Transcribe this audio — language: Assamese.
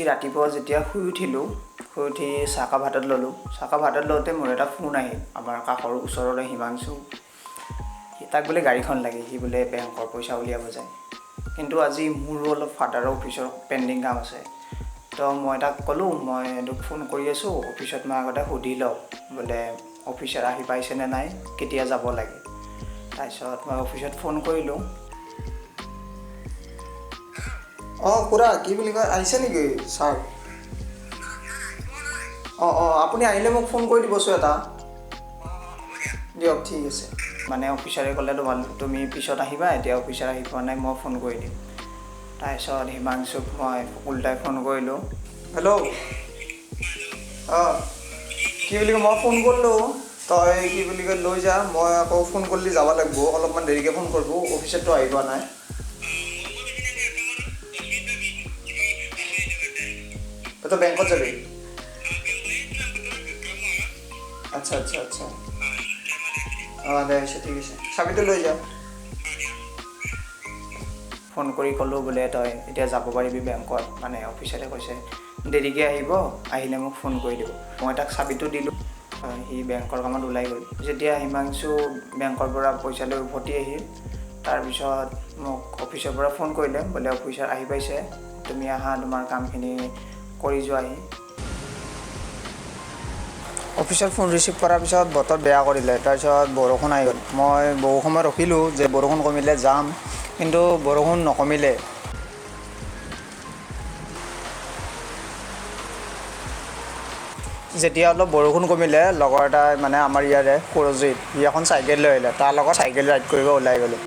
ৰাতিপুৱা যেতিয়া শুই উঠি চাহকাপ ভাতত ল'লোঁ চাহকাপ ভাতত লওঁতে মোৰ এটা ফোন আহিল আমাৰ কাষৰ ওচৰৰে হিমাংশু তাক বোলে গাড়ীখন লাগে সি বোলে বেংকৰ পইচা উলিয়াব যায় কিন্তু আজি মোৰো অলপ ফাদাৰৰ অফিচৰ পেণ্ডিং কাম আছে তো মই তাক ক'লোঁ মই তোক ফোন কৰি আছোঁ অফিচত মই আগতে সুধি লওঁ বোলে অফিচাৰ আহি পাইছেনে নাই কেতিয়া যাব লাগে তাৰপিছত মই অফিচত ফোন কৰিলোঁ খুৰা কি বুলি কয় আহিছে নেকি ছাৰ আপুনি আহিলে মোক ফোন কৰি দিবচোন এটা দিয়ক ঠিক আছে মানে অফিচাৰে ক'লে তুমি পিছত আহিবা এতিয়া অফিচাৰ আহি পোৱা নাই মই ফোন কৰি দিম তাৰপিছত হিমাংশুক মই উল্টাই ফোন কৰিলোঁ হেল্ল' কি বুলি কয় মই ফোন কৰিলোঁ তই কি বুলি কয় লৈ যা মই আকৌ ফোন কৰিলে যাব লাগিব অলপমান দেৰিকৈ ফোন কৰিব অফিচততো আহি পোৱা নাই তই বেংকত যাবি আচ্ছা দে হৈছে ঠিক আছে চাবিটো লৈ যা ফোন কৰি ক'লোঁ বোলে তই এতিয়া যাব পাৰিবি বেংকত মানে অফিচাৰে কৈছে দেৰিকৈ আহিলে মোক ফোন কৰি দিব মই তাক চাবিটো দিলোঁ সি বেংকৰ কামত ওলাই গ'ল যেতিয়া হিমাংশু বেংকৰ পৰা পইচা লৈ উভতি আহিল তাৰপিছত মোক অফিচৰ পৰা ফোন কৰিলে বোলে অফিচাৰ আহি পাইছে তুমি আহা তোমাৰ কামখিনি কৰি যোৱাহি অফিচৰ ফোন ৰিচিভ কৰাৰ পিছত বতৰ বেয়া কৰিলে তাৰপিছত বৰষুণ আহি গ'ল মই বহু সময় ৰখিলোঁ যে বৰষুণ কমিলে যাম কিন্তু বৰষুণ নকমিলে যেতিয়া অলপ বৰষুণ কমিলে লগৰ এটাই মানে আমাৰ ইয়াৰে সুৰজিত সি এখন চাইকেল লৈ আহিলে তাৰ লগত চাইকেল ৰাইড কৰিব ওলাই গ'লোঁ